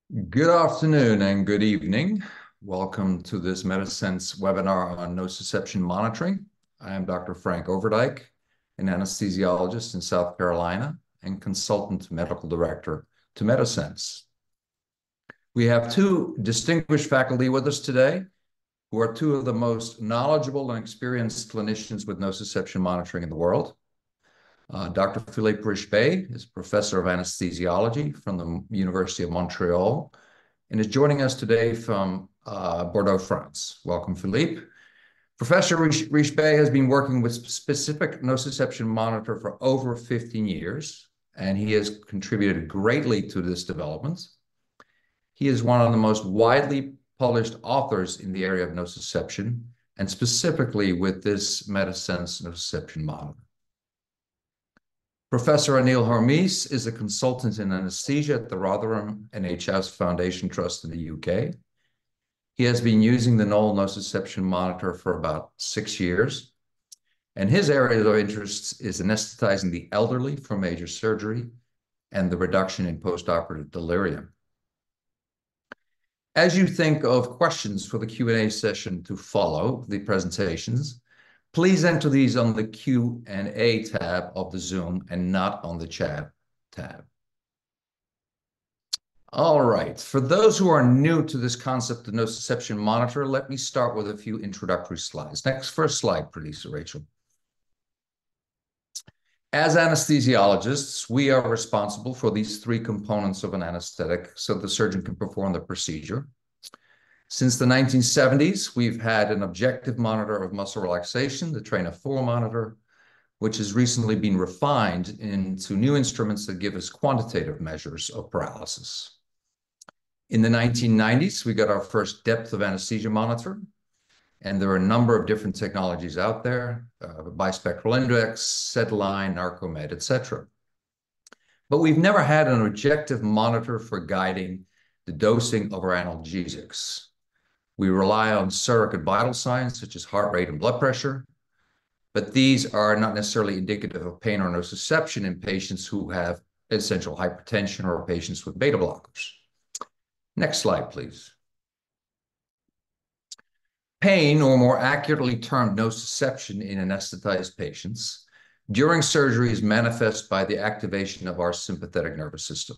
Good afternoon and good evening. Welcome to this MediSense webinar on nociception monitoring. I am Dr. Frank Overdyk, an anesthesiologist in South Carolina and consultant medical director to MediSense. We have two distinguished faculty with us today who are two of the most knowledgeable and experienced clinicians with nociception monitoring in the world. Dr. Philippe Richebé is professor of anesthesiology from the University of Montreal and is joining us today from Bordeaux, France. Welcome, Philippe. Professor Richebé has been working with specific nociception monitor for over 15 years, and he has contributed greatly to this development. He is one of the most widely published authors in the area of nociception, and specifically with this MediSense nociception monitor. Professor Anil Hormis is a consultant in anesthesia at the Rotherham NHS Foundation Trust in the UK. He has been using the Knoll nociception monitor for about 6 years, and his area of interest is anesthetizing the elderly for major surgery and the reduction in postoperative delirium. As you think of questions for the Q&A session to follow the presentations, please enter these on the Q&A tab of the Zoom and not on the chat tab. All right, for those who are new to this concept of nociception monitor, let me start with a few introductory slides. First slide, please, Rachel. As anesthesiologists, we are responsible for these three components of an anesthetic so the surgeon can perform the procedure. Since the 1970s, we've had an objective monitor of muscle relaxation, the Train of 4 monitor, which has recently been refined into new instruments that give us quantitative measures of paralysis. In the 1990s, we got our first depth of anesthesia monitor, and there are a number of different technologies out there, bispectral index, SedLine, Narcomed, etc. But we've never had an objective monitor for guiding the dosing of our analgesics. We rely on surrogate vital signs such as heart rate and blood pressure, but these are not necessarily indicative of pain or nociception in patients who have essential hypertension or patients with beta blockers. Next slide, please. Pain, or more accurately termed nociception in anesthetized patients, during surgery is manifest by the activation of our sympathetic nervous system.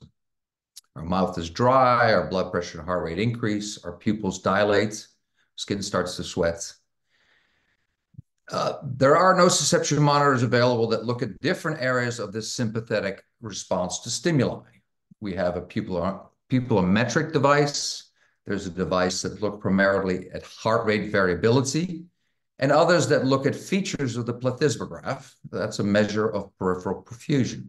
Our mouth is dry, our blood pressure and heart rate increase, our pupils dilate, skin starts to sweat. There are nociception monitors available that look at different areas of this sympathetic response to stimuli. We have a pupilometric device. There's a device that looks primarily at heart rate variability, and others that look at features of the plethysmograph. That's a measure of peripheral perfusion.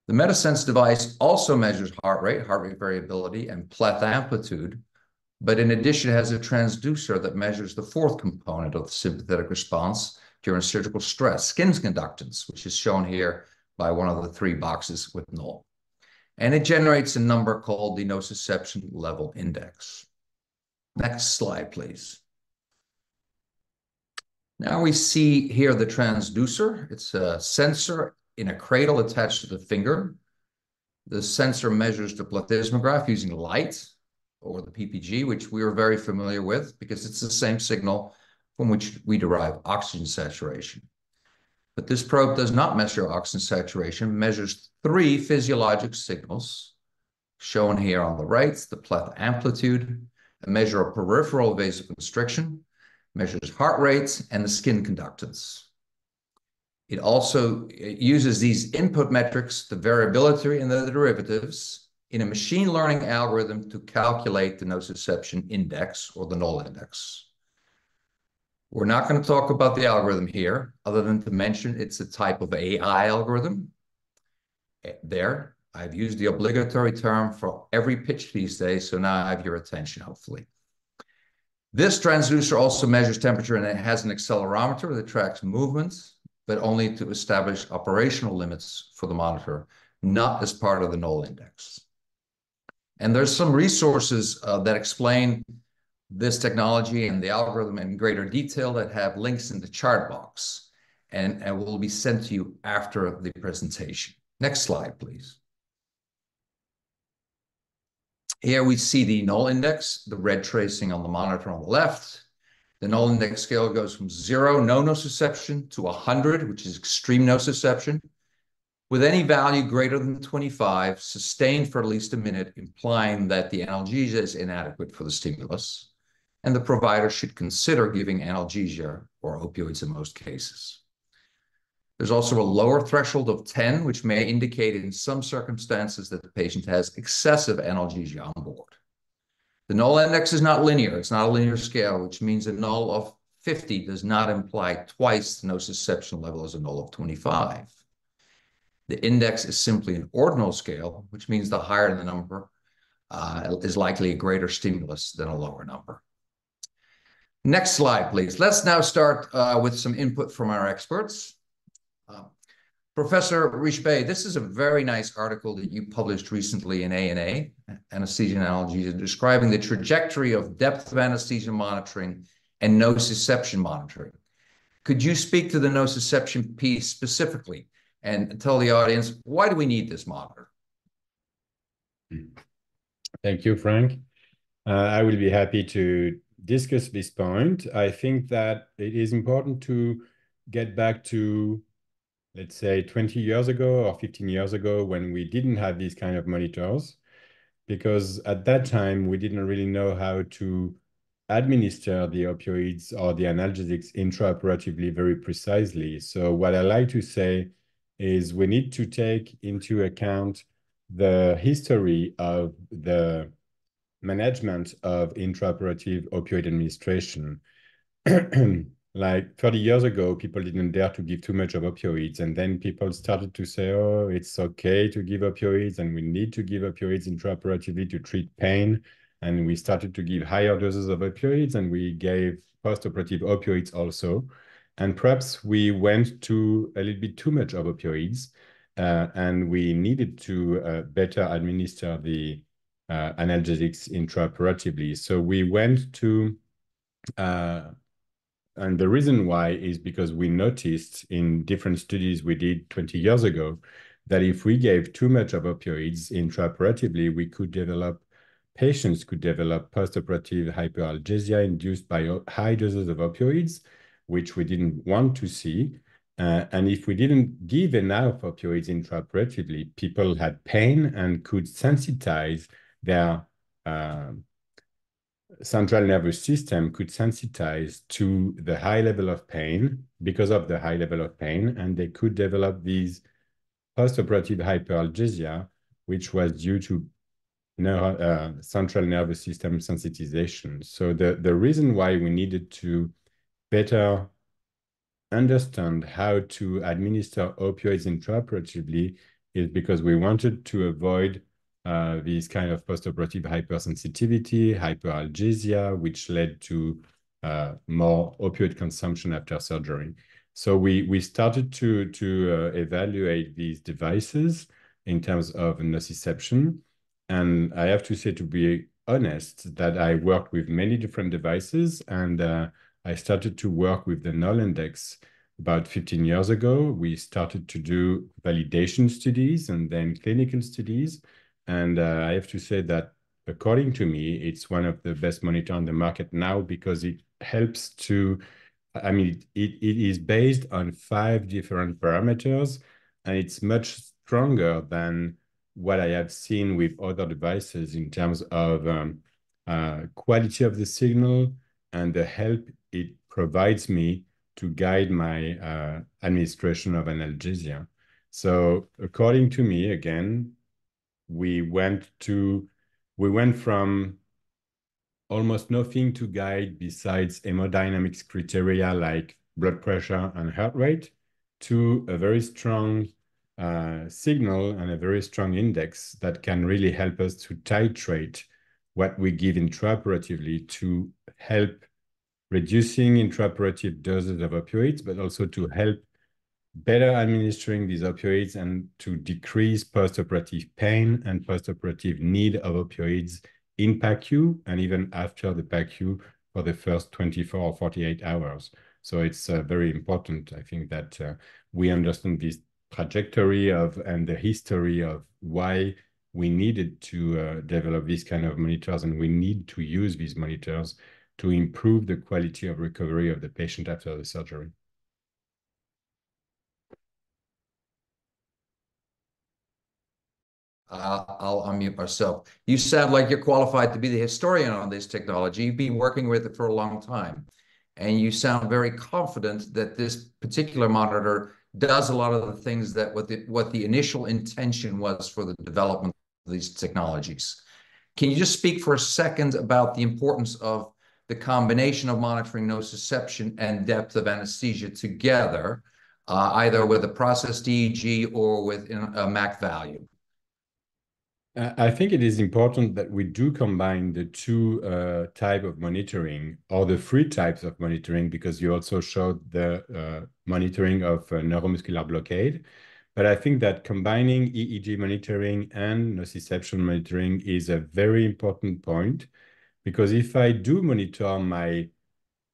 The MediSense device also measures heart rate variability, and pleth amplitude, but in addition, it has a transducer that measures the fourth component of the sympathetic response during surgical stress, skin conductance, which is shown here by one of the three boxes with Knoll. And it generates a number called the nociception level index. Next slide, please. Now we see here the transducer. It's a sensor in a cradle attached to the finger. The sensor measures the plethysmograph using light, or the PPG, which we are very familiar with because it's the same signal from which we derive oxygen saturation. But this probe does not measure oxygen saturation, measures three physiologic signals shown here on the right: the pleth amplitude, a measure of peripheral vasoconstriction, measures heart rate, and the skin conductance. It also uses these input metrics, the variability and the derivatives, in a machine learning algorithm to calculate the nociception index, or the Knoll index. We're not going to talk about the algorithm here, other than to mention it's a type of AI algorithm. There, I've used the obligatory term for every pitch these days, so now I have your attention, hopefully. This transducer also measures temperature, and it has an accelerometer that tracks movements, but only to establish operational limits for the monitor, not as part of the Knoll index. And there's some resources that explain this technology and the algorithm in greater detail that have links in the chart box and will be sent to you after the presentation. Next slide, please. Here we see the null index, the red tracing on the monitor on the left. The null index scale goes from 0, no nociception, to 100, which is extreme nociception, with any value greater than 25 sustained for at least a minute, implying that the analgesia is inadequate for the stimulus, and the provider should consider giving analgesia or opioids in most cases. There's also a lower threshold of 10, which may indicate in some circumstances that the patient has excessive analgesia on board. The null index is not linear. It's not a linear scale, which means a null of 50 does not imply twice the nociception level as a null of 25. The index is simply an ordinal scale, which means the higher the number is likely a greater stimulus than a lower number. Next slide, please. Let's now start with some input from our experts. Professor Richebé, this is a very nice article that you published recently in ANA, Anesthesia and Analgesia, describing the trajectory of depth of anesthesia monitoring and nociception monitoring. Could you speak to the nociception piece specifically and tell the audience, why do we need this monitor? Thank you, Frank. I will be happy to discuss this point. I think that it is important to get back to, let's say, 20 years ago or 15 years ago when we didn't have these kind of monitors, because at that time we didn't really know how to administer the opioids or the analgesics intraoperatively very precisely. So what I like to say is we need to take into account the history of the management of intraoperative opioid administration. Like 30 years ago, people didn't dare to give too much of opioids. And then people started to say, oh, it's okay to give opioids and we need to give opioids intraoperatively to treat pain. And we started to give higher doses of opioids and we gave postoperative opioids also. And perhaps we went to a little bit too much of opioids and we needed to better administer the analgesics intraoperatively. So we went to and the reason why is because we noticed in different studies we did 20 years ago that if we gave too much of opioids intraoperatively, patients could develop postoperative hyperalgesia induced by high doses of opioids, which we didn't want to see. And if we didn't give enough opioids intraoperatively, people had pain and could sensitize their central nervous system could sensitize to the high level of pain because of the high level of pain, and they could develop these postoperative hyperalgesia, which was due to central nervous system sensitization. So the reason why we needed to better understand how to administer opioids intraoperatively is because we wanted to avoid these kind of postoperative hypersensitivity, hyperalgesia, which led to more opioid consumption after surgery. So we started to evaluate these devices in terms of nociception. And I have to say, to be honest, that I worked with many different devices, and I started to work with the null index about 15 years ago. We started to do validation studies and then clinical studies. And I have to say that, according to me, it's one of the best monitors on the market now because it helps to, I mean, it is based on 5 different parameters, and it's much stronger than what I have seen with other devices in terms of quality of the signal and the help it provides me to guide my administration of analgesia. So according to me, again, we went from almost nothing to guide besides hemodynamics criteria like blood pressure and heart rate to a very strong signal and a very strong index that can really help us to titrate what we give intraoperatively to help reducing intraoperative doses of opioids, but also to help better administering these opioids and to decrease postoperative pain and postoperative need of opioids in PACU and even after the PACU for the first 24 or 48 hours. So it's very important, I think, that we understand this trajectory of and the history of why we needed to develop these kind of monitors, and we need to use these monitors to improve the quality of recovery of the patient after the surgery. I'll unmute myself. You sound like you're qualified to be the historian on this technology. You've been working with it for a long time, and you sound very confident that this particular monitor does a lot of the things that what the initial intention was for the development of these technologies. Can you just speak for a second about the importance of the combination of monitoring nociception and depth of anesthesia together, either with a processed EEG or with a MAC value? I think it is important that we do combine the two type of monitoring, or the three types of monitoring, because you also showed the monitoring of neuromuscular blockade. But I think that combining EEG monitoring and nociception monitoring is a very important point, because if I do monitor my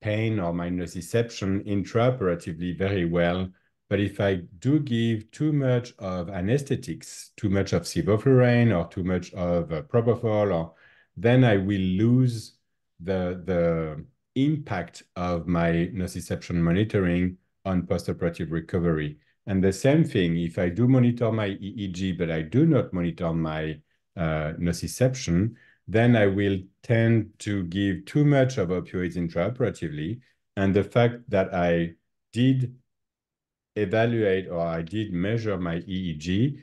pain or my nociception intraoperatively very well, but if I do give too much of anesthetics, too much of sevoflurane or too much of propofol, then I will lose the impact of my nociception monitoring on postoperative recovery. And the same thing, if I do monitor my EEG, but I do not monitor my nociception, then I will tend to give too much of opioids intraoperatively. And the fact that I did evaluate or I did measure my EEG,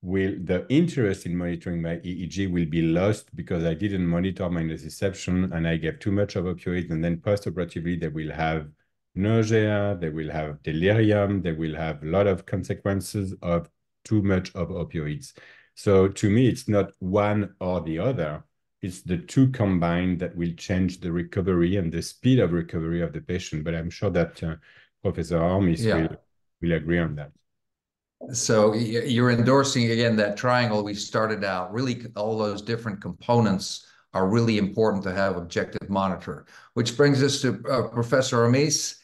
the interest in monitoring my EEG will be lost because I didn't monitor my nociception and I gave too much of opioids. And then postoperatively, they will have nausea, they will have delirium, they will have a lot of consequences of too much of opioids. So to me, it's not one or the other. It's the two combined that will change the recovery and the speed of recovery of the patient. But I'm sure that Professor Hormis will agree on that. So you're endorsing again that triangle we started out. Really, all those different components are really important to have objective monitor. Which brings us to Professor Hormis.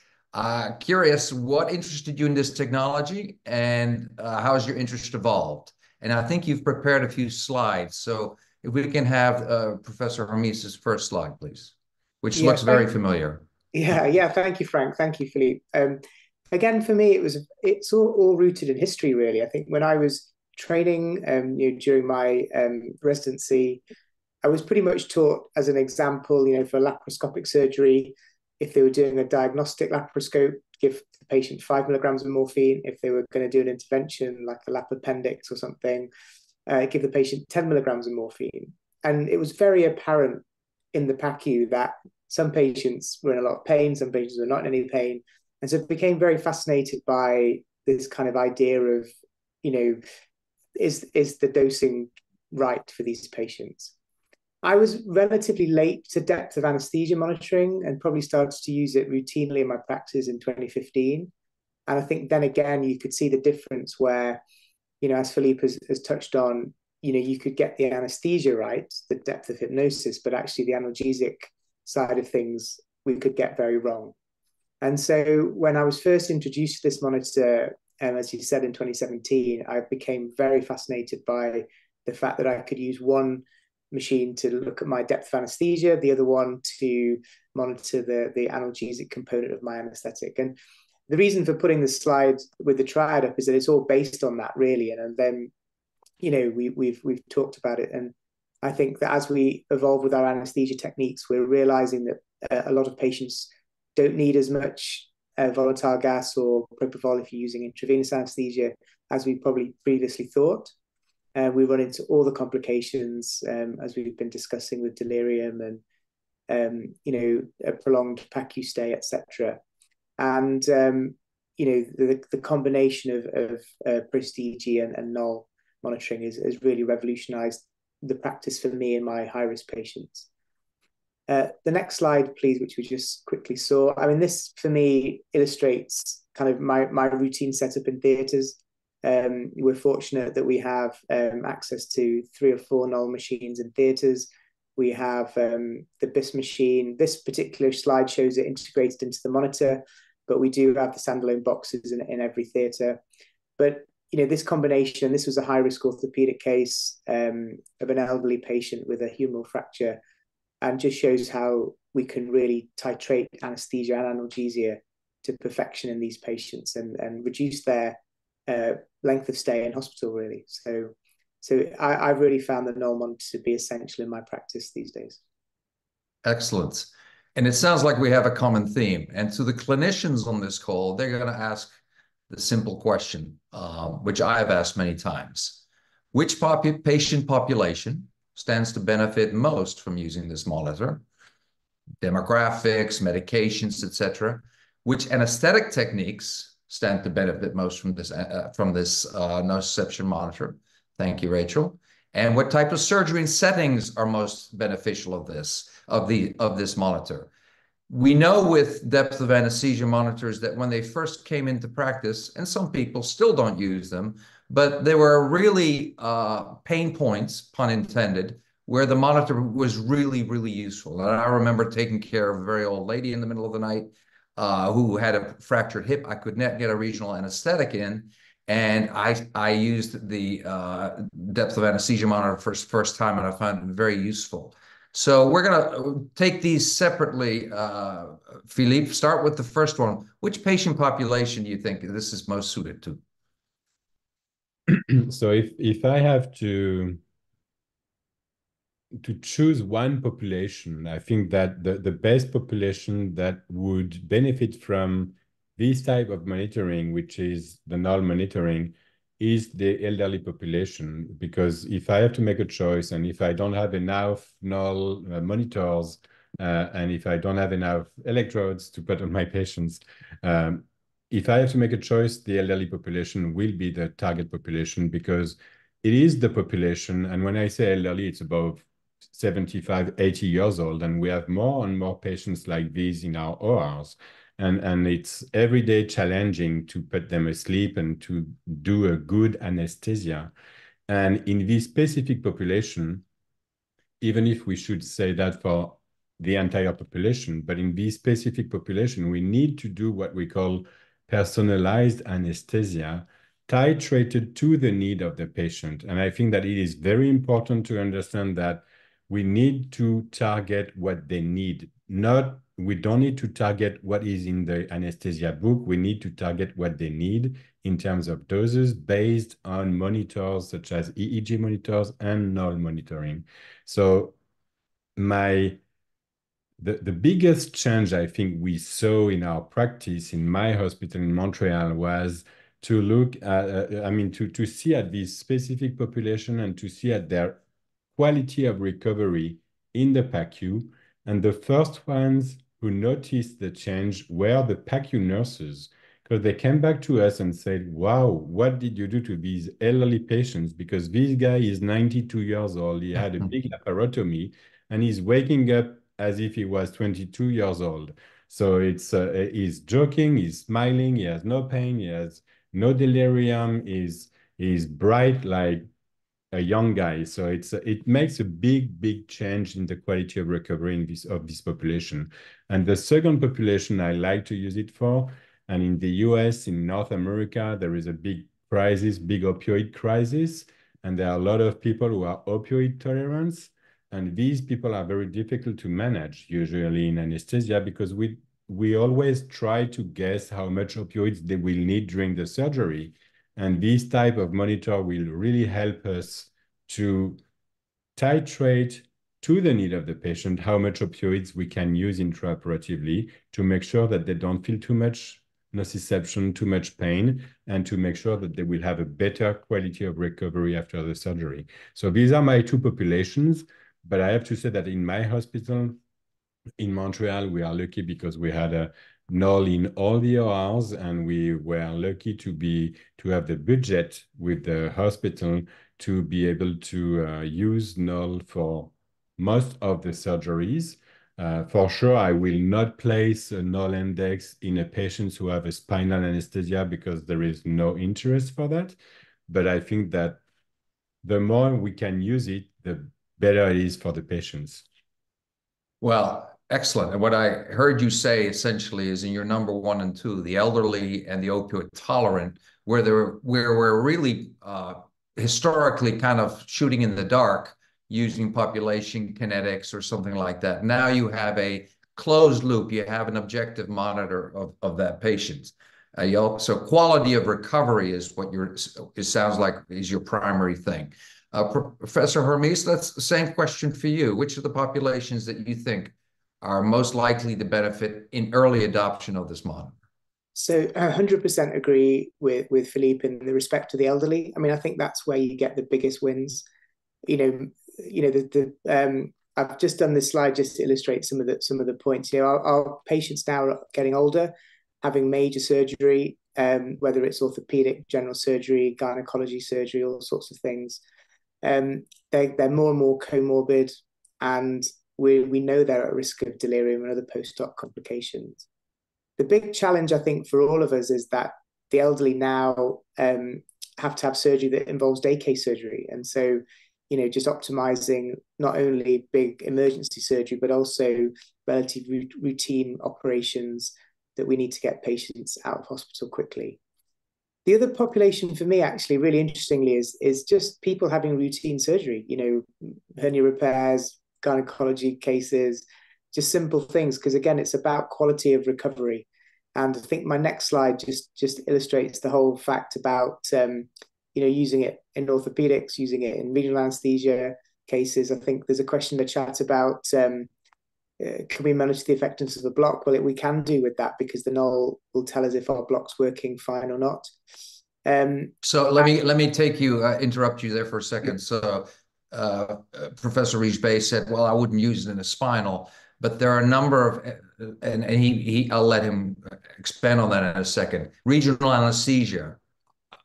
Curious, what interested you in this technology, and how has your interest evolved? And I think you've prepared a few slides. So if we can have Professor Hormis's first slide, please, which looks very familiar. Yeah. Thank you, Frank. Thank you, Philippe. Again, for me, it's all rooted in history, really. I think when I was training, during my residency, I was pretty much taught as an example, for laparoscopic surgery, if they were doing a diagnostic laparoscope, give the patient 5 milligrams of morphine. If they were going to do an intervention like a lap appendix or something, give the patient 10 milligrams of morphine. And it was very apparent in the PACU that some patients were in a lot of pain, some patients were not in any pain. And so I became very fascinated by this kind of idea of, is the dosing right for these patients? I was relatively late to depth of anesthesia monitoring and probably started to use it routinely in my practice in 2015. And I think then again, you could see the difference where, as Philippe has touched on, you could get the anesthesia right, the depth of hypnosis, but actually the analgesic side of things, we could get very wrong. And so when I was first introduced to this monitor, as you said, in 2017, I became very fascinated by the fact that I could use one machine to look at my depth of anesthesia, the other one to monitor the analgesic component of my anesthetic. And the reason for putting this slide with the triad up is that it's all based on that, really. And then, we've talked about it. And I think that as we evolve with our anesthesia techniques, we're realizing that a lot of patients don't need as much volatile gas or propofol if you're using intravenous anesthesia as we probably previously thought. We run into all the complications as we've been discussing with delirium and a prolonged PACU stay, etc. And the combination of post-EEG and null monitoring has really revolutionized the practice for me and my high-risk patients. The next slide, please, which we just quickly saw. I mean, this for me illustrates kind of my routine setup in theatres. We're fortunate that we have access to 3 or 4 null machines in theatres. We have the BIS machine. This particular slide shows it integrated into the monitor, but we do have the standalone boxes in every theatre. But this combination, this was a high-risk orthopedic case of an elderly patient with a humeral fracture, and just shows how we can really titrate anesthesia and analgesia to perfection in these patients and reduce their length of stay in hospital, really. So I've really found the null monitor to be essential in my practice these days. Excellent. And it sounds like we have a common theme. And to the clinicians on this call, they're going to ask the simple question, which I have asked many times. Which patient population stands to benefit most from using this monitor? Demographics, medications, etc. Which anesthetic techniques stand to benefit most from this nociception monitor? Thank you, Rachel. And what type of surgery and settings are most beneficial of this monitor? We know with depth of anesthesia monitors that when they first came into practice, and some people still don't use them, but there were really pain points, pun intended, where the monitor was really, really useful. And I remember taking care of a very old lady in the middle of the night who had a fractured hip. I could not get a regional anesthetic in, and I used the depth of anesthesia monitor for the first time, and I found it very useful. So we're going to take these separately. Philippe, start with the first one. Which patient population do you think this is most suited to? So if I have to choose one population, I think that the best population that would benefit from this type of monitoring, which is the null monitoring, is the elderly population. Because if I have to make a choice, and if I don't have enough null monitors, and if I don't have enough electrodes to put on my patients, if I have to make a choice, the elderly population will be the target population, because it is the population. And when I say elderly, it's above 75, 80 years old, and we have more and more patients like these in our ORs. And it's every day challenging to put them asleep and to do a good anesthesia. And in this specific population, even if we should say that for the entire population, but in this specific population, we need to do what we call personalized anesthesia, titrated to the need of the patient. And I think that it is very important to understand that we need to target what they need. We don't need to target what is in the anesthesia book. We need to target what they need in terms of doses based on monitors such as EEG monitors and null monitoring. So the biggest change I think we saw in our practice in my hospital in Montreal was to look at, to see at this specific population and to see at their quality of recovery in the PACU. And the first ones who noticed the change were the PACU nurses, because they came back to us and said, wow, what did you do to these elderly patients? Because this guy is 92 years old, he had a big laparotomy, and he's waking up as if he was 22 years old. So he's joking, he's smiling, he has no pain, he has no delirium, he's bright like a young guy. So it makes a big change in the quality of recovery of this population. And the second population I like to use it for, and in the US, in North America, there is a big opioid crisis, and there are a lot of people who are opioid tolerant, and these people are very difficult to manage usually in anesthesia, because we always try to guess how much opioids they will need during the surgery. And this type of monitor will really help us to titrate to the need of the patient how much opioids we can use intraoperatively to make sure that they don't feel too much nociception, too much pain, and to make sure that they will have a better quality of recovery after the surgery. So these are my two populations, but I have to say that in my hospital in Montreal, we are lucky because we had a null in all the ORs, and we were lucky to have the budget with the hospital to be able to use null for most of the surgeries. For sure, I will not place a null index in a patient who have a spinal anesthesia because there is no interest for that. But I think that the more we can use it, the better it is for the patients. Well, Excellent. And what I heard you say essentially is in your number 1 and 2, the elderly and the opioid tolerant, where we're really historically kind of shooting in the dark using population kinetics or something like that. Now you have a closed loop. You have an objective monitor of that patient. So quality of recovery is what it sounds like is your primary thing. Professor Hormis, that's the same question for you. Which of the populations that you think are most likely to benefit in early adoption of this model? So 100% agree with Philippe in the respect to the elderly. I mean, I think that's where you get the biggest wins. I've just done this slide just to illustrate some of the points. Our patients now are getting older, having major surgery, whether it's orthopedic, general surgery, gynecology surgery, all sorts of things. They're more and more comorbid, and we know they're at risk of delirium and other post-op complications. The big challenge, I think, for all of us is that the elderly now have to have surgery that involves day case surgery. And so, just optimizing not only big emergency surgery, but also relatively routine operations that we need to get patients out of hospital quickly. The other population for me, actually, really interestingly, is just people having routine surgery, hernia repairs, gynecology cases, just simple things, because again, it's about quality of recovery. And I think my next slide just illustrates the whole fact about using it in orthopedics, using it in regional anesthesia cases. I think there's a question in the chat about can we manage the effectiveness of the block? Well, we can do with that, because the null will tell us if our block's working fine or not. So let me interrupt you there for a second. So Professor Richebé said, well, I wouldn't use it in a spinal, but there are a number of, and I'll let him expand on that in a second. Regional anesthesia.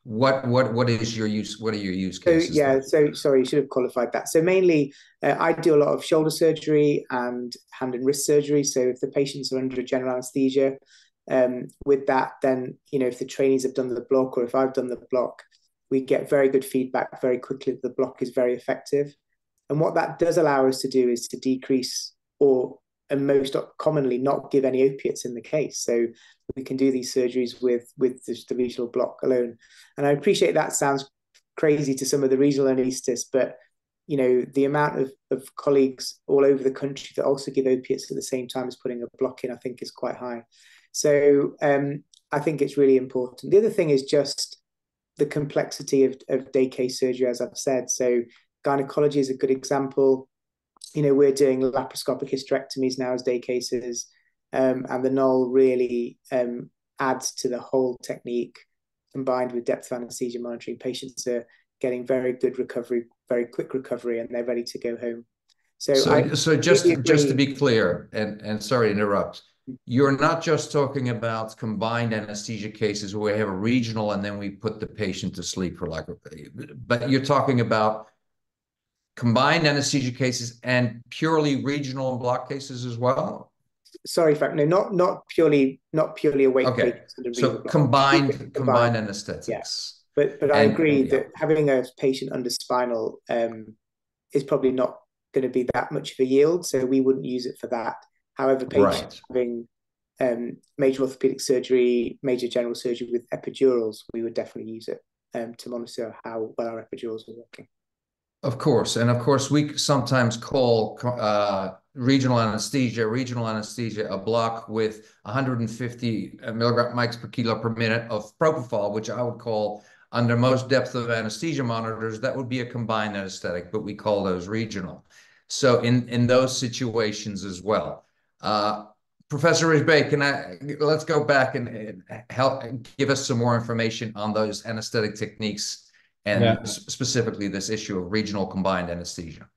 What is your use? What are your use cases? So sorry, you should have qualified that. So mainly, I do a lot of shoulder surgery and hand and wrist surgery. So if the patients are under general anesthesia, with that, then if the trainees have done the block, or if I've done the block, we get very good feedback very quickly that the block is very effective. And what that does allow us to do is to decrease, and most commonly not give any opiates in the case. So we can do these surgeries with the regional block alone. And I appreciate that sounds crazy to some of the regional anaesthetists, but the amount of colleagues all over the country that also give opiates at the same time as putting a block in, I think, is quite high. So I think it's really important. The other thing is just the complexity of day case surgery, as I've said. So gynecology is a good example. We're doing laparoscopic hysterectomies now as day cases, and the null really adds to the whole technique, combined with depth of anesthesia monitoring. Patients are getting very good recovery, very quick recovery, and they're ready to go home. So just to be clear, and sorry to interrupt, you're not just talking about combined anesthesia cases where we have a regional and then we put the patient to sleep but you're talking about combined anesthesia cases and purely regional and block cases as well? Sorry, Frank. No, not purely awake. Okay, so combined anesthetics. Yeah. But I agree that having a patient under spinal is probably not going to be that much of a yield, so we wouldn't use it for that. However, patients having major orthopedic surgery, major general surgery with epidurals, we would definitely use it to monitor how well our epidurals are working. Of course. And of course, we sometimes call regional anesthesia a block with 150 milligram mics per kilo per minute of propofol, which I would call, under most depth of anesthesia monitors, that would be a combined anesthetic, but we call those regional. So in those situations as well. Professor Richebé, let's go back and help give us some more information on those anesthetic techniques, and specifically this issue of regional combined anesthesia.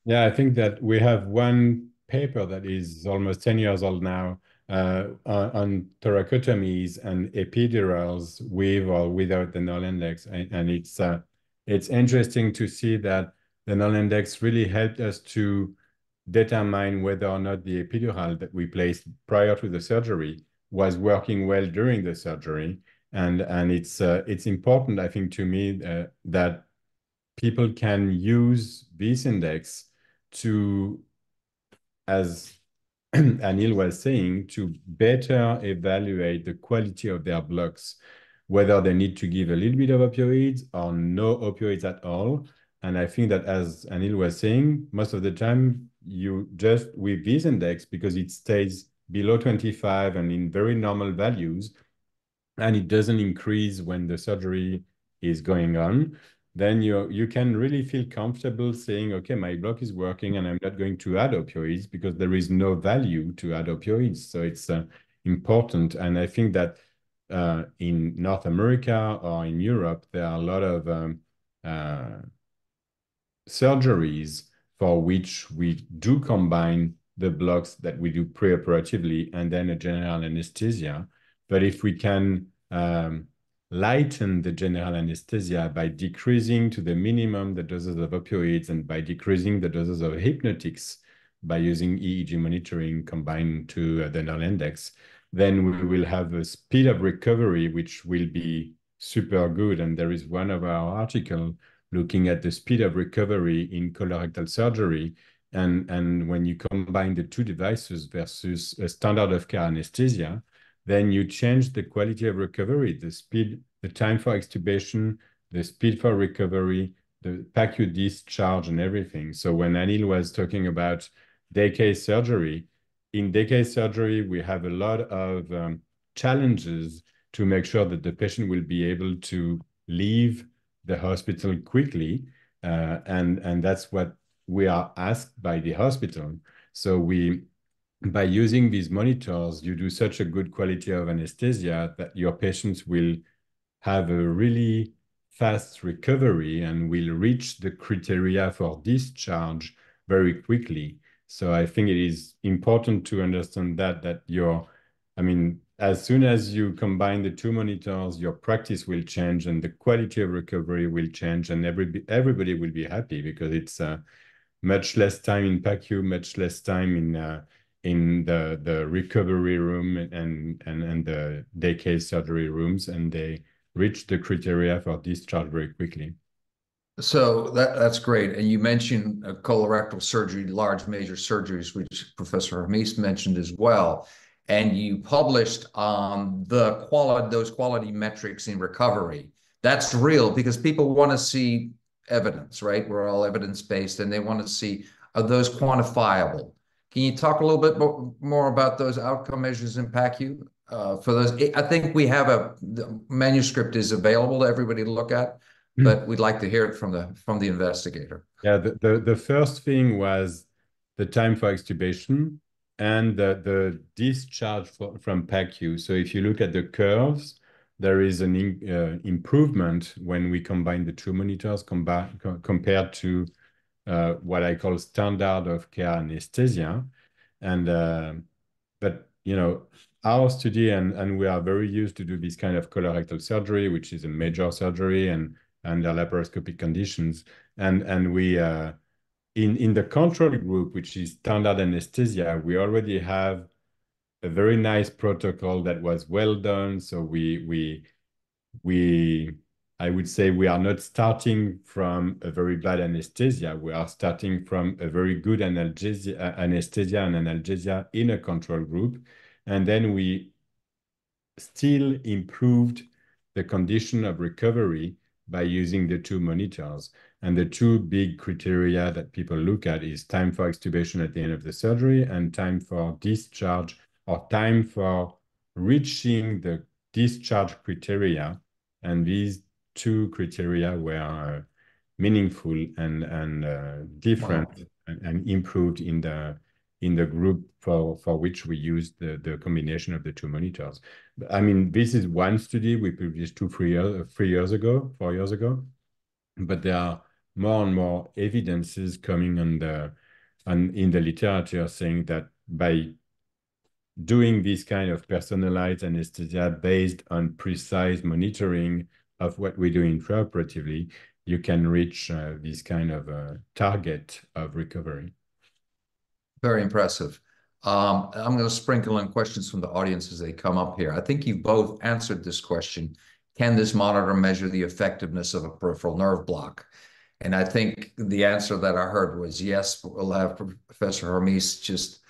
Yeah, I think that we have one paper that is almost 10 years old now on thoracotomies and epidurals with or without the null index. And it's interesting to see that the null index really helped us to determine whether or not the epidural that we placed prior to the surgery was working well during the surgery. And it's important, I think, to me that people can use this index to, as Anil was saying, to better evaluate the quality of their blocks, whether they need to give a little bit of opioids or no opioids at all. And I think that, as Anil was saying, most of the time you just, with this index, because it stays below 25 and in very normal values, and it doesn't increase when the surgery is going on, then you can really feel comfortable saying, okay, my block is working and I'm not going to add opioids because there is no value to add opioids. So it's important. And I think that in North America or in Europe, there are a lot of surgeries for which we do combine the blocks that we do preoperatively and then a general anesthesia. But if we can lighten the general anesthesia by decreasing to the minimum the doses of opioids and by decreasing the doses of hypnotics by using EEG monitoring combined to the null index, then we will have a speed of recovery which will be super good. And there is one of our articles looking at the speed of recovery in colorectal surgery. And when you combine the two devices versus a standard of care anesthesia, then you change the quality of recovery, the speed, the time for extubation, the speed for recovery, the PACU discharge and everything. So when Anil was talking about day case surgery, in day case surgery, we have a lot of challenges to make sure that the patient will be able to leave the hospital quickly. And that's what we are asked by the hospital. So by using these monitors, you do such a good quality of anesthesia that your patients will have a really fast recovery and will reach the criteria for discharge very quickly. So I think it is important to understand that as soon as you combine the two monitors, your practice will change and the quality of recovery will change, and everybody will be happy because it's much less time in PACU, much less time in the recovery room and the day case surgery rooms, and they reach the criteria for discharge very quickly. So that's great. And you mentioned colorectal surgery, large major surgeries, which Professor Hormis mentioned as well. And you published on those quality metrics in recovery. That's real because people want to see evidence, right? We're all evidence-based, and they want to see, are those quantifiable? Can you talk a little bit more about those outcome measures in PACU? For those, I think the manuscript is available to everybody to look at, but we'd like to hear it from the investigator. Yeah, the first thing was the time for extubation and the discharge from PACU. So if you look at the curves, there is an improvement when we combine the two monitors compared to what I call standard of care anesthesia. And but our study, and we are very used to do this kind of colorectal surgery, which is a major surgery and under laparoscopic conditions. And we in the control group, which is standard anesthesia, we already have a very nice protocol that was well done. So I would say we are not starting from a very bad anesthesia. We are starting from a very good anesthesia and analgesia in a control group. And then we still improved the condition of recovery by using the two monitors. And the two big criteria that people look at is time for extubation at the end of the surgery and time for discharge, or time for reaching the discharge criteria. And these two criteria were meaningful and different. Wow. and improved in the group for which we used the combination of the two monitors. I mean, this is one study we published 4 years ago, but there are more and more evidences coming in the literature saying that by doing this kind of personalized anesthesia based on precise monitoring of what we do intraoperatively, you can reach this kind of target of recovery. Very impressive. I'm going to sprinkle in questions from the audience as they come up here. I think you've both answered this question. Can this monitor measure the effectiveness of a peripheral nerve block? And I think the answer that I heard was yes. We'll have Professor Hormis just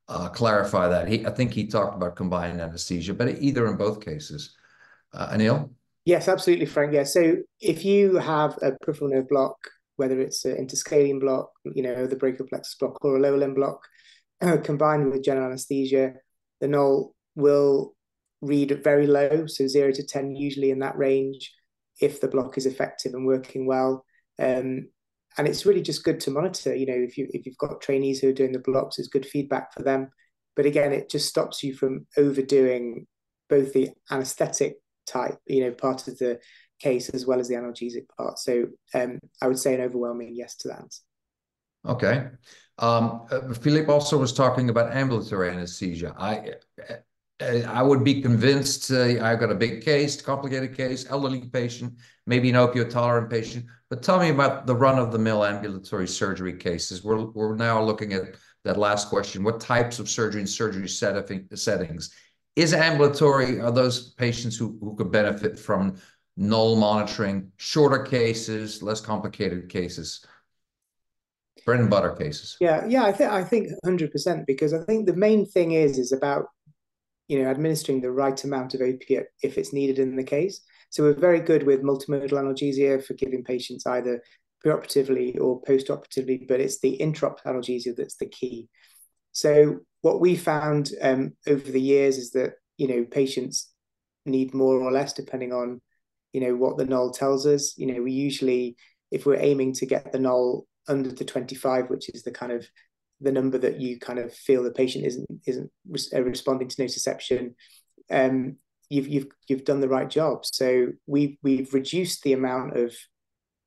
clarify that. I think he talked about combined anesthesia, but either in both cases. Anil? Yes, absolutely, Frank. Yeah. So if you have a peripheral nerve block, whether it's an interscalene block, the brachial plexus block, or a lower limb block, combined with general anesthesia, the null will read very low, so 0 to 10, usually in that range, if the block is effective and working well. And it's really just good to monitor. If you've got trainees who are doing the blocks, it's good feedback for them. But again, it just stops you from overdoing both the anesthetic type, part of the case, as well as the analgesic part. So I would say an overwhelming yes to that answer. Okay. Philippe also was talking about ambulatory anesthesia. I would be convinced. I've got a big case, complicated case, elderly patient, maybe an opioid tolerant patient. But tell me about the run-of-the-mill ambulatory surgery cases. We're now looking at that last question. What types of surgery and surgery settings? Is ambulatory, are those patients who could benefit from null monitoring, shorter cases, less complicated cases, bread and butter cases? Yeah, I think 100%, because I think the main thing is about administering the right amount of opiate if it's needed in the case. So we're very good with multimodal analgesia for giving patients either preoperatively or postoperatively, but it's the intraop analgesia that's the key. So what we found over the years is that patients need more or less depending on what the null tells us. We usually, if we're aiming to get the null under the 25, which is the kind of the number that you kind of feel the patient isn't responding to nociception, you've done the right job. So we've reduced the amount of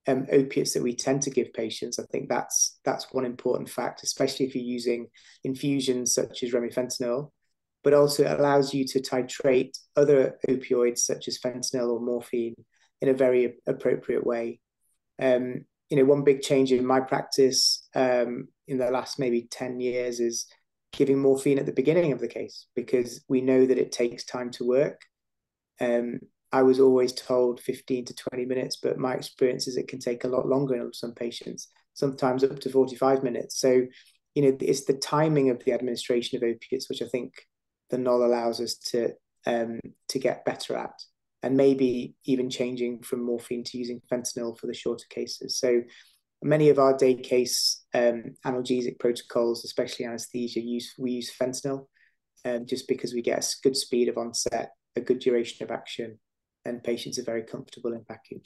opiates that we tend to give patients. I think that's one important fact, especially if you're using infusions such as remifentanil, but also it allows you to titrate other opioids such as fentanyl or morphine in a very appropriate way. One big change in my practice in the last maybe 10 years is giving morphine at the beginning of the case, because we know that it takes time to work. I was always told 15 to 20 minutes, but my experience is it can take a lot longer in some patients, sometimes up to 45 minutes. So, it's the timing of the administration of opiates, which I think the null allows us to get better at, and maybe even changing from morphine to using fentanyl for the shorter cases. So many of our day case analgesic protocols, especially anesthesia, we use fentanyl just because we get a good speed of onset, a good duration of action, and patients are very comfortable in vacuum.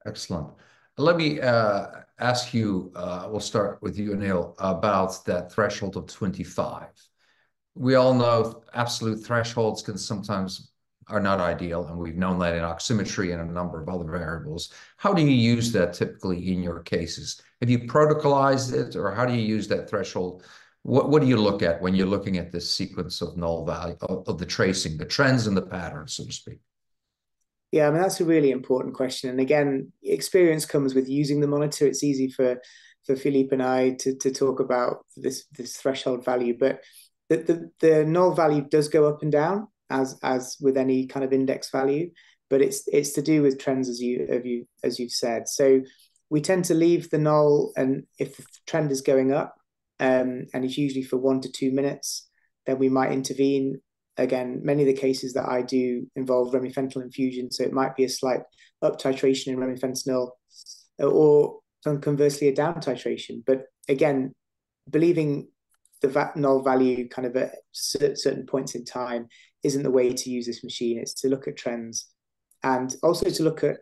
Excellent. Let me ask you, we'll start with you, Anil, about that threshold of 25. We all know absolute thresholds sometimes are not ideal, and we've known that in oximetry and a number of other variables. How do you use that typically in your cases? Have you protocolized it, or how do you use that threshold? What do you look at when you're looking at this sequence of null value, of the tracing, the trends and the patterns, so to speak? Yeah, I mean, that's a really important question. And again, experience comes with using the monitor. It's easy for Philippe and I to talk about this threshold value, but the null value does go up and down as with any kind of index value, but it's to do with trends as you've said. So we tend to leave the null, and if the trend is going up, and it's usually for 1 to 2 minutes, then we might intervene. Again, many of the cases that I do involve remifentanil infusion, so it might be a slight up titration in remifentanil, or conversely a down titration. But again, believing the null value kind of at certain points in time isn't the way to use this machine. It's to look at trends, and also to look at,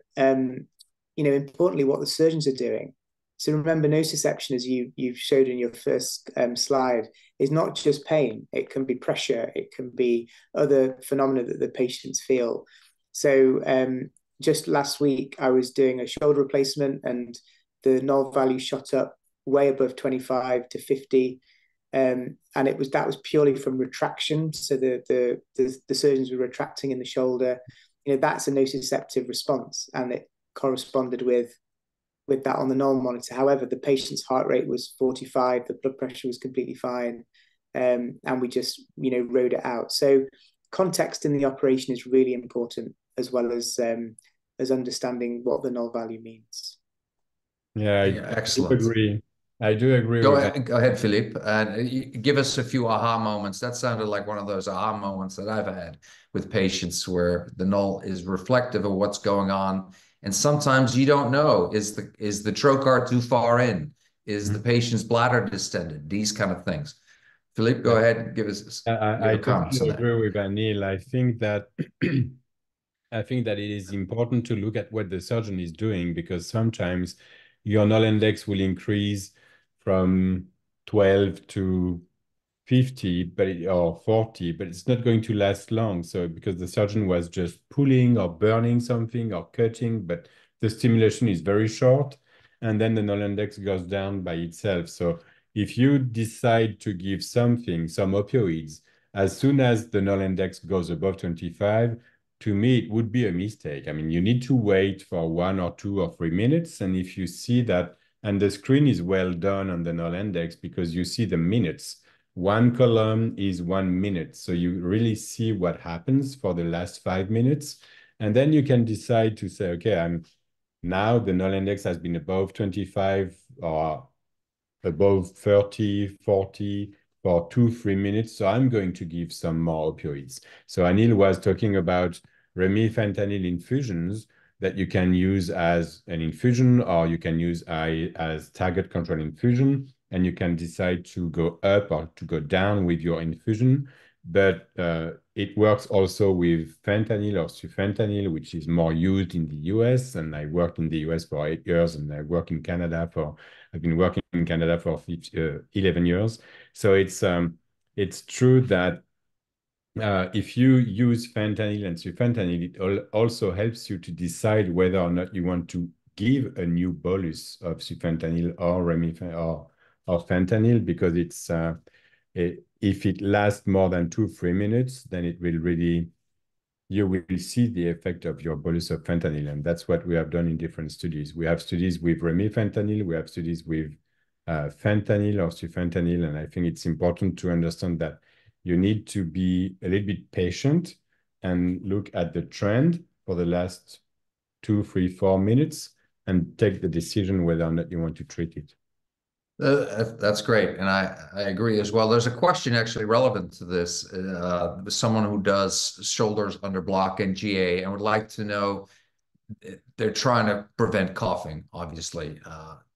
importantly, what the surgeons are doing. So remember, nociception, as you've showed in your first slide, is not just pain. It can be pressure. It can be other phenomena that the patients feel. So just last week, I was doing a shoulder replacement, and the null value shot up way above 25 to 50. And that was purely from retraction. So the surgeons were retracting in the shoulder. That's a nociceptive response, and it corresponded with that on the null monitor. However, the patient's heart rate was 45, the blood pressure was completely fine, and we just rode it out. So context in the operation is really important, as well as understanding what the null value means. Yeah, I excellent. agree. I do agree Go with ahead, go ahead, Philippe, and give us a few aha moments. That sounded like one of those aha moments that I've had with patients where the null is reflective of what's going on. And sometimes you don't know, is the trocar too far in? Is the patient's bladder distended? These kind of things. Philippe, go Yeah. ahead and give us I your comments on totally that. agree with Anil. I think that I think that it is important to look at what the surgeon is doing, because sometimes your null index will increase from 12 to 50 or 40, but it's not going to last long. So because the surgeon was just pulling or burning something or cutting, but the stimulation is very short, and then the null index goes down by itself. So if you decide to give something, some opioids, as soon as the null index goes above 25, to me, it would be a mistake. I mean, you need to wait for 1 or 2 or 3 minutes. And if you see that, and the screen is well done on the null index because you see the minutes. One column is 1 minute. So you really see what happens for the last 5 minutes. And then you can decide to say, okay, now the null index has been above 25 or above 30, 40 for 2, 3 minutes. So I'm going to give some more opioids. So Anil was talking about remifentanil infusions that you can use as an infusion, or you can use as target control infusion, and you can decide to go up or to go down with your infusion. But it works also with fentanyl or sufentanil, which is more used in the US. And I worked in the US for 8 years, and I work in Canada I've been working in Canada for 11 years. So it's true that if you use fentanyl and sufentanil, it also helps you to decide whether or not you want to give a new bolus of sufentanil or or fentanyl, because if it lasts more than 2, 3 minutes, then it will really, you will see the effect of your bolus of fentanyl. And that's what we have done in different studies. We have studies with remifentanil, we have studies with fentanyl or sufentanil. And I think it's important to understand that you need to be a little bit patient and look at the trend for the last 2, 3, 4 minutes and take the decision whether or not you want to treat it. That's great, and I agree as well. There's a question actually relevant to this. Someone who does shoulders under block and GA and would like to know, they're trying to prevent coughing, obviously.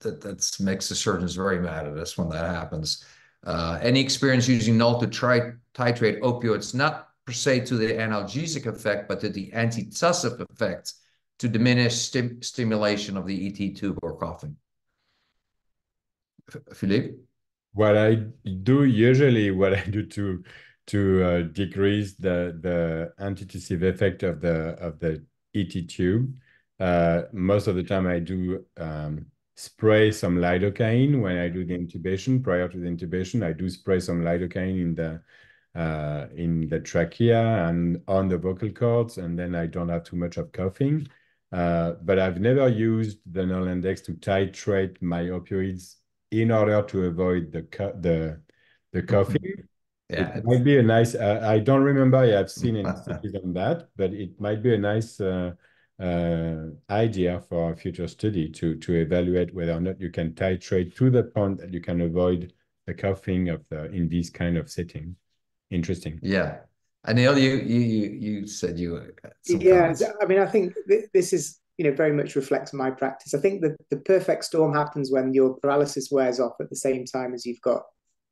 That makes the surgeons very mad at us when that happens. Any experience using null to titrate opioids, not per se to the analgesic effect, but to the antitussive effect to diminish stimulation of the ET tube or coughing? Philippe? What I do usually, what I do to decrease the antitussive effect of the ET tube, most of the time I do spray some lidocaine when I do the intubation. Prior to the intubation, I do spray some lidocaine in the trachea and on the vocal cords, and then I don't have too much of coughing. But I've never used the null index to titrate my opioids in order to avoid the coughing. Yeah, It might be a nice, I don't remember I have seen any studies on that, but it might be a nice idea for a future study to evaluate whether or not you can titrate to the point that you can avoid the coughing in this kind of setting. Interesting. yeah. Anil, you said you had some Yeah, comments. I mean, I think this is, very much reflects my practice. I think that the perfect storm happens when your paralysis wears off at the same time as you've got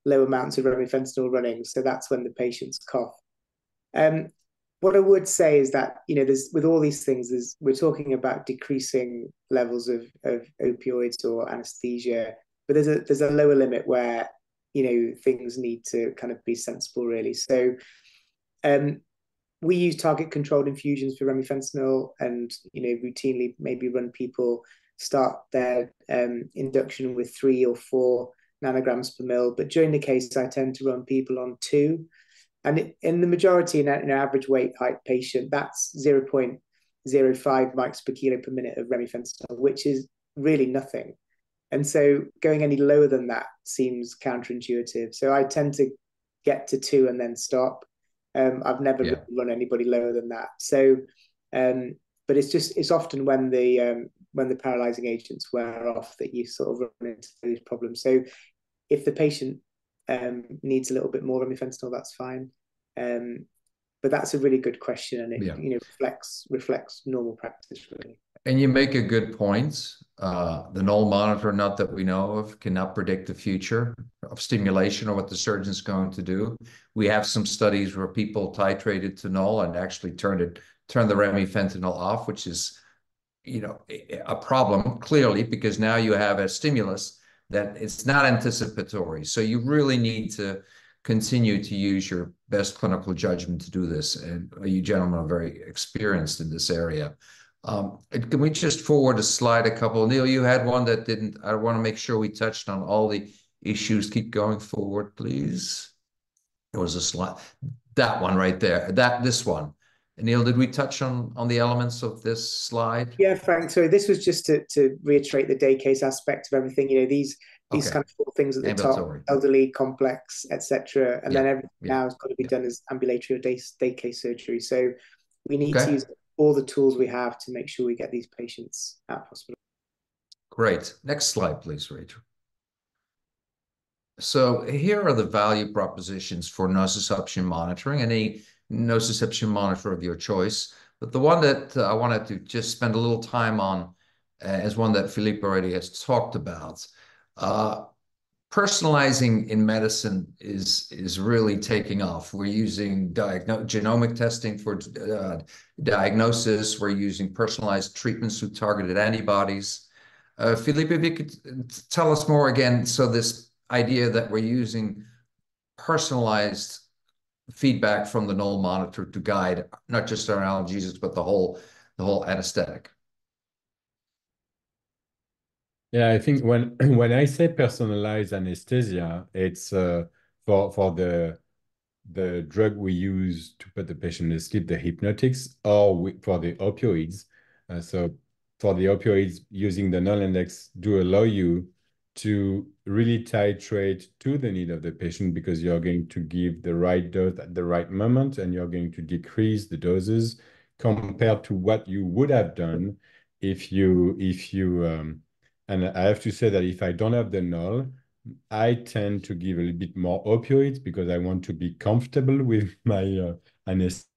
low amounts of remifentanil running. So that's when the patients cough. What I would say is that, there's, with all these things, we're talking about decreasing levels of opioids or anesthesia, but there's a lower limit where, things need to kind of be sensible, really. So we use target controlled infusions for remifentanil, and routinely maybe run people start their induction with 3 or 4 nanograms per mil. But during the case, I tend to run people on 2. And in the majority, in an average weight height patient, that's 0.05 mics per kilo per minute of remifentanil, which is really nothing. And so going any lower than that seems counterintuitive. So I tend to get to 2 and then stop. I've never run anybody lower than that. So, but it's often when the when the paralyzing agents wear off that you sort of run into these problems. So if the patient needs a little bit more remifentanil, that's fine. But that's a really good question, and it reflects normal practice really. And you make a good point. The null monitor, not that we know of, cannot predict the future of stimulation or what the surgeon's going to do. We have some studies where people titrated to null and actually turned the remifentanil off, which is, a problem clearly, because now you have a stimulus that it's not anticipatory. So you really need to continue to use your best clinical judgment to do this. And you gentlemen are very experienced in this area. Can we just forward a slide a couple? Neil, you had one that didn't. I want to make sure we touched on all the issues. Keep going forward, please. There was a slide. That one right there. This one. Neil, did we touch on the elements of this slide? Yeah, Frank. So this was just to reiterate the day case aspect of everything. These kind of four things at the top: elderly, complex, etc. And then everything now has got to be done as ambulatory or day case surgery. So we need to use all the tools we have to make sure we get these patients out of hospital. Great. Next slide, please, Rachel. So here are the value propositions for nociception monitoring, any nociception monitor of your choice. But the one that I wanted to just spend a little time on is one that Philippe already has talked about. Personalizing in medicine is really taking off. We're using genomic testing for diagnosis. We're using personalized treatments through targeted antibodies. Philippe, if you could tell us more again, so this idea that we're using personalized feedback from the null monitor to guide not just our analgesics, but the whole anesthetic. Yeah, I think when I say personalized anesthesia, it's for the drug we use to put the patient to sleep, the hypnotics, or for the opioids. So for the opioids, using the null index do allow you to really titrate to the need of the patient, because you're going to give the right dose at the right moment, and you're going to decrease the doses compared to what you would have done if you and I have to say that if I don't have the null, I tend to give a little bit more opioids because I want to be comfortable with my anesthesia,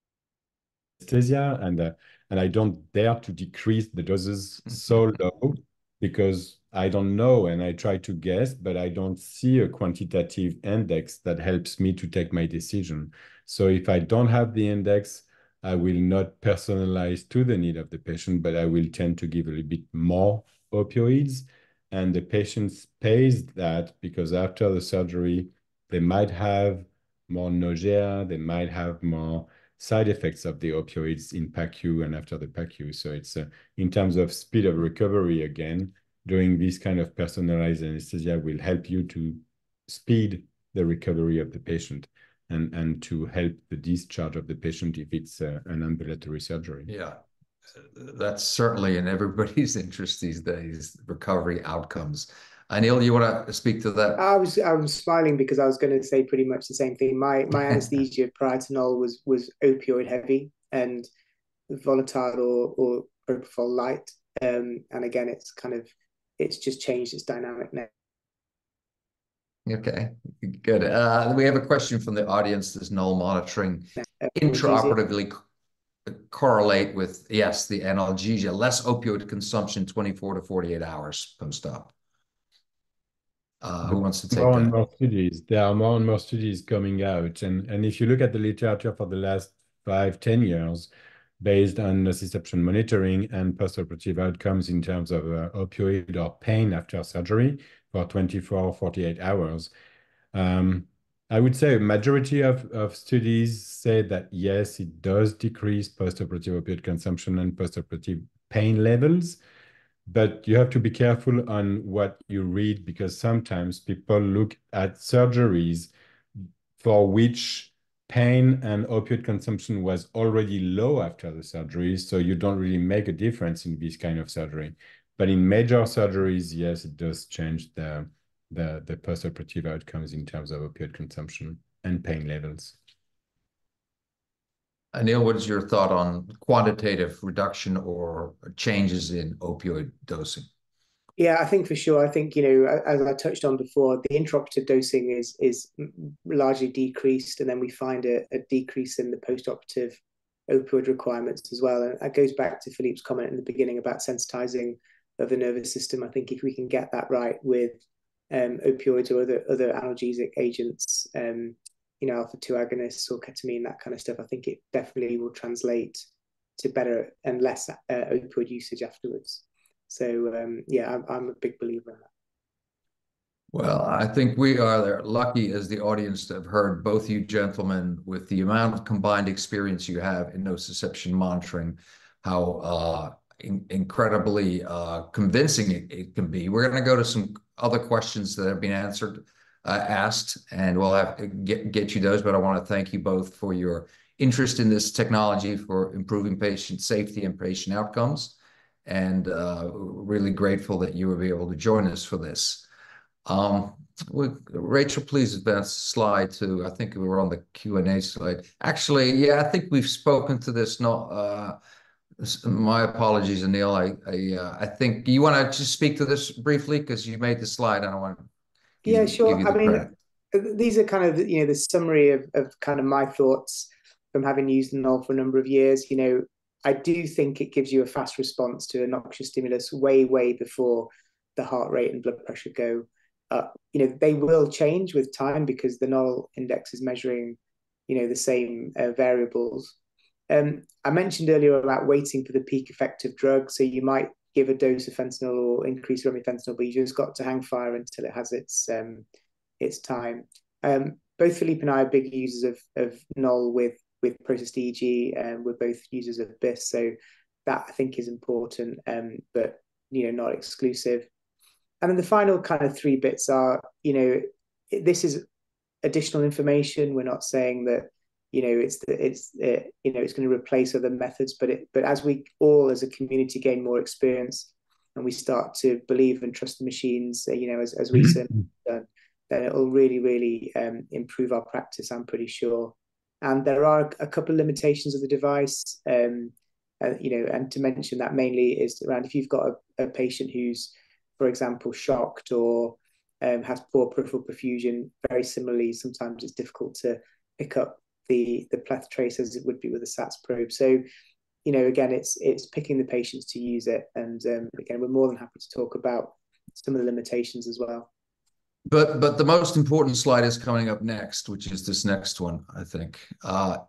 and I don't dare to decrease the doses so low, because I don't know, and I try to guess, but I don't see a quantitative index that helps me to take my decision. So if I don't have the index, I will not personalize to the need of the patient, but I will tend to give a little bit more opioids, and the patient pays that because after the surgery, they might have more nausea, they might have more side effects of the opioids in PACU and after the PACU. So it's in terms of speed of recovery, again, doing this kind of personalized anesthesia will help you to speed the recovery of the patient and to help the discharge of the patient if it's an ambulatory surgery. Yeah, that's certainly in everybody's interest these days, recovery outcomes. Anil, you want to speak to that? I was smiling because I was going to say pretty much the same thing. My anesthesia prior to null was opioid heavy and volatile or propofol light. And again, it's just changed its dynamic now. Okay, good. We have a question from the audience. Does null monitoring intraoperatively correlate with, yes, the analgesia, less opioid consumption 24 to 48 hours post-op? Who wants to take more that? And more studies. There are more and more studies coming out. And if you look at the literature for the last 5-10 years, based on nociception monitoring and postoperative outcomes in terms of opioid or pain after surgery for 24 or 48 hours, I would say a majority of studies say that, yes, it does decrease postoperative opioid consumption and postoperative pain levels. But you have to be careful on what you read, because sometimes people look at surgeries for which pain and opioid consumption was already low after the surgery, so you don't really make a difference in this kind of surgery. But in major surgeries, yes, it does change the postoperative outcomes in terms of opioid consumption and pain levels. Anil, what is your thought on quantitative reduction or changes in opioid dosing? Yeah, I think for sure. I think, as I touched on before, the intraoperative dosing is largely decreased, and then we find a decrease in the postoperative opioid requirements as well. And that goes back to Philippe's comment in the beginning about sensitizing of the nervous system. I think if we can get that right with opioids or other analgesic agents, alpha-2 agonists or ketamine, that kind of stuff, I think it definitely will translate to better and less opioid usage afterwards. So I'm a big believer in that. Well, I think we are lucky as the audience to have heard both you gentlemen with the amount of combined experience you have in nociception monitoring, how incredibly convincing it can be. We're going to go to some other questions that have been asked, and we'll have to get you those. But I want to thank you both for your interest in this technology for improving patient safety and patient outcomes, and really grateful that you will be able to join us for this. Rachel, please advance the slide to, I think we were on the Q&A slide. Actually, yeah, I think we've spoken to this. My apologies, Anil. I think you want to just speak to this briefly because you made the slide. I don't want to Yeah, sure. give you the credit. These are kind of the summary of kind of my thoughts from having used Null for a number of years. I do think it gives you a fast response to a noxious stimulus way before the heart rate and blood pressure go up. They will change with time because the Null index is measuring, the same variables. I mentioned earlier about waiting for the peak effective drug. So you might give a dose of fentanyl or increase remifentanil, but you just got to hang fire until it has its time. Both Philippe and I are big users of Null with processed EEG, and we're both users of BIS. So that I think is important, but not exclusive. And then the final kind of three bits are, this is additional information. We're not saying that it's going to replace other methods, but as we all as a community gain more experience and we start to believe and trust the machines, as we certainly done, then it will really improve our practice, I'm pretty sure. And there are a couple of limitations of the device, and to mention that mainly is around if you've got a patient who's, for example, shocked or has poor peripheral perfusion. Very similarly, sometimes it's difficult to pick up the pleth trace as it would be with a SATS probe. So, again, it's picking the patients to use it, and again, we're more than happy to talk about some of the limitations as well. But the most important slide is coming up next, which is this next one, I think. No,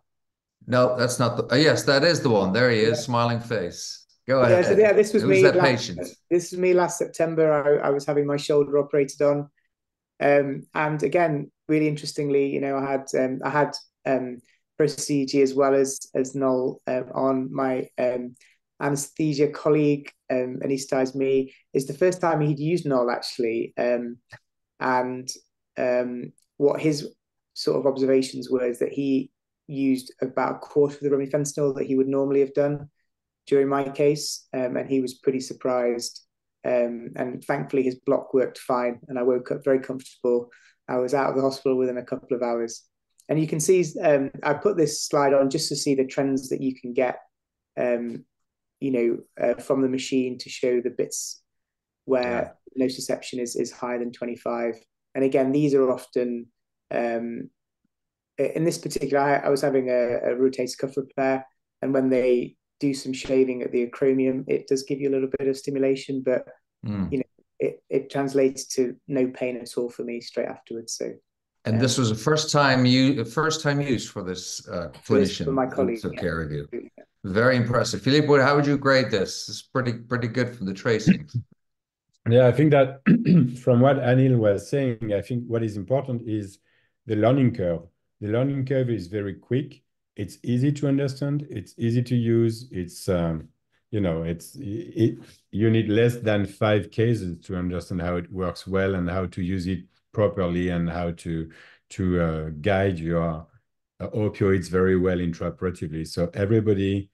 that's not the. Yes, that is the one. There he is, smiling face. Go ahead. So this was me. That patient? This is me last September. I was having my shoulder operated on, and again, really interestingly, I had processed EEG as well as Null on. My anesthesia colleague anesthetized me. It's the first time he'd used Null actually, and what his sort of observations were is that he used about a quarter of the remifentanil that he would normally have done during my case, and he was pretty surprised. And thankfully, his block worked fine, and I woke up very comfortable. I was out of the hospital within a couple of hours. And you can see, I put this slide on just to see the trends that you can get, from the machine to show the bits where nociception is higher than 25. And again, these are often, in this particular, I was having a rotator cuff repair, and when they do some shaving at the acromion, it does give you a little bit of stimulation, but it translates to no pain at all for me straight afterwards. So, and this was a first time use for this clinician for my colleague who took care of you. Very impressive, Philippe. How would you grade this? It's pretty good from the tracings. Yeah, I think that from what Anil was saying, I think what is important is the learning curve. The learning curve is very quick. It's easy to understand. It's easy to use. It's you need less than 5 cases to understand how it works well and how to use it properly and how to guide your opioids very well intraoperatively. So everybody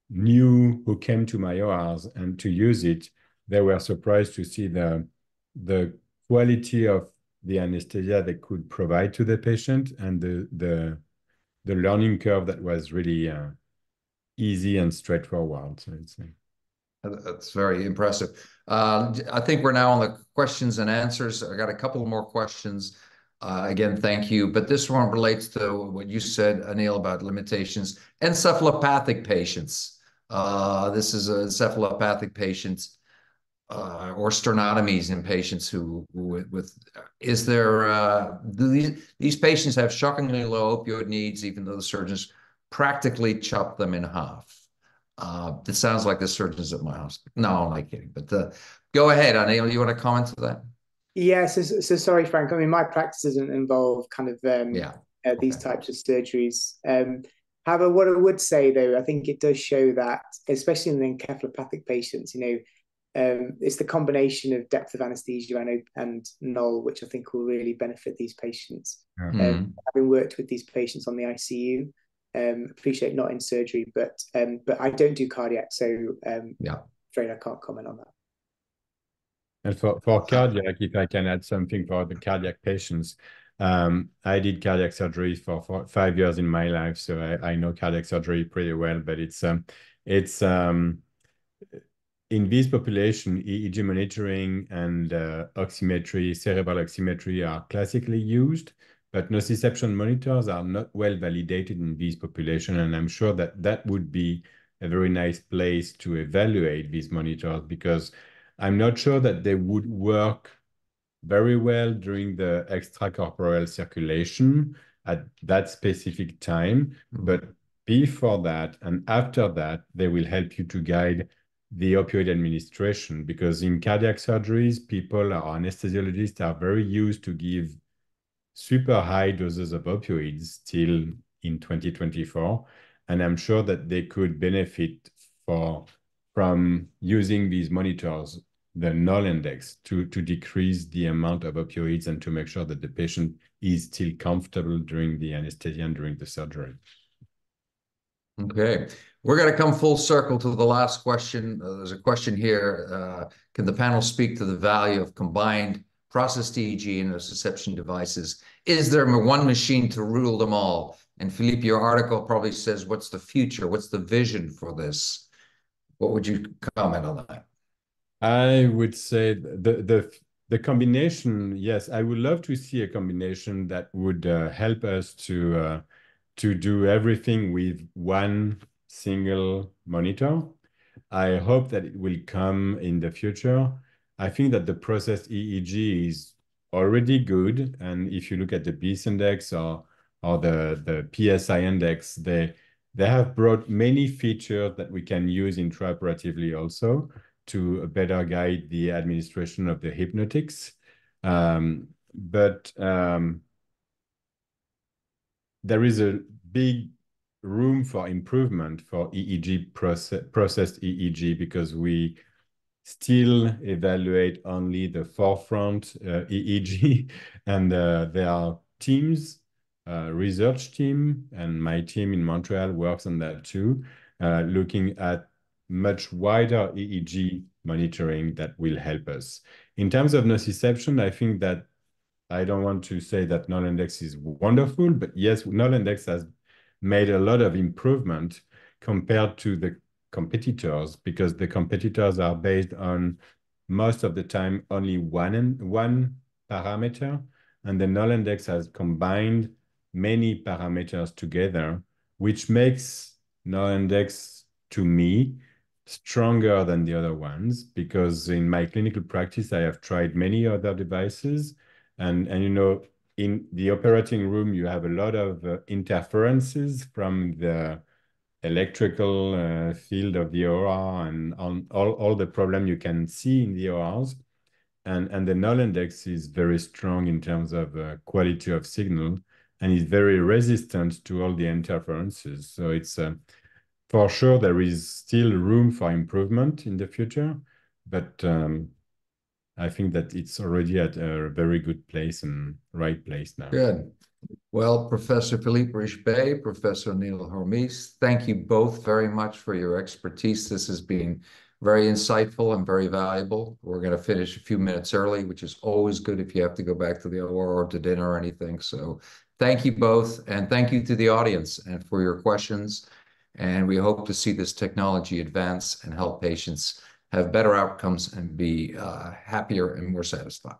knew who came to my ORs and to use it, they were surprised to see the quality of the anesthesia they could provide to the patient and the the learning curve that was really easy and straightforward. So it's That's very impressive. I think we're now on the questions and answers. I got a couple more questions. Again, thank you. But this one relates to what you said, Anil, about limitations. Encephalopathic patients. This is a encephalopathic patients or sternotomies in patients who with is there these patients have shockingly low opioid needs, even though the surgeons practically chop them in half. It sounds like the surgeons at my hospital. No, I'm not kidding. But go ahead, Anil. You want to comment to that? Yeah, so sorry, Frank. I mean, my practice doesn't involve kind of these types of surgeries. However, what I would say though, I think it does show that, especially in the encephalopathic patients, it's the combination of depth of anesthesia and null, which I think will really benefit these patients. Having worked with these patients on the ICU, appreciate not in surgery, but I don't do cardiac, so afraid I can't comment on that. And for cardiac, if I can add something for the cardiac patients, I did cardiac surgery for 5 years in my life, so I know cardiac surgery pretty well. But it's in this population, EEG monitoring and oximetry, cerebral oximetry are classically used, but nociception monitors are not well validated in this population, and I'm sure that that would be a very nice place to evaluate these monitors, because I'm not sure that they would work very well during the extracorporeal circulation at that specific time. But before that and after that, they will help you to guide the opioid administration, because in cardiac surgeries, people or anesthesiologists are very used to give super high doses of opioids still in 2024. And I'm sure that they could benefit from using these monitors, the null index, to decrease the amount of opioids and to make sure that the patient is still comfortable during the anesthesia and during the surgery. Okay, we're going to come full circle to the last question. There's a question here. Can the panel speak to the value of combined processed EEG and nociception devices? Is there one machine to rule them all? And Philippe, your article probably says, what's the future? What's the vision for this? What would you comment on that? I would say the combination, yes, I would love to see a combination that would help us to do everything with one single monitor. I hope that it will come in the future. I think that the processed EEG is already good, and if you look at the BIS index or the PSI index, they have brought many features that we can use intraoperatively also to better guide the administration of the hypnotics. But there is a big room for improvement for EEG processed EEG, because we still evaluate only the forefront EEG, and there are teams, research team, and my team in Montreal works on that too, looking at much wider EEG monitoring that will help us. In terms of nociception, I think that I don't want to say that null index is wonderful, but yes, null index has made a lot of improvement compared to the competitors, because the competitors are based on most of the time only one parameter, and the null index has combined many parameters together, which makes null index, to me, stronger than the other ones, because in my clinical practice, I have tried many other devices, and in the operating room, you have a lot of interferences from the electrical field of the OR and on all the problem you can see in the ORs. And the null index is very strong in terms of quality of signal, and is very resistant to all the interferences. So it's for sure there is still room for improvement in the future, but I think that it's already at a very good place and right place now. Good. Well, Professor Philippe Richebé, Professor Anil Hormis, thank you both very much for your expertise. This has been very insightful and very valuable. We're going to finish a few minutes early, which is always good if you have to go back to the OR or to dinner or anything. So thank you both, and thank you to the audience and for your questions. And we hope to see this technology advance and help patients have better outcomes and be happier and more satisfied.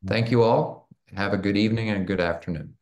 Thank you all. Have a good evening and good afternoon.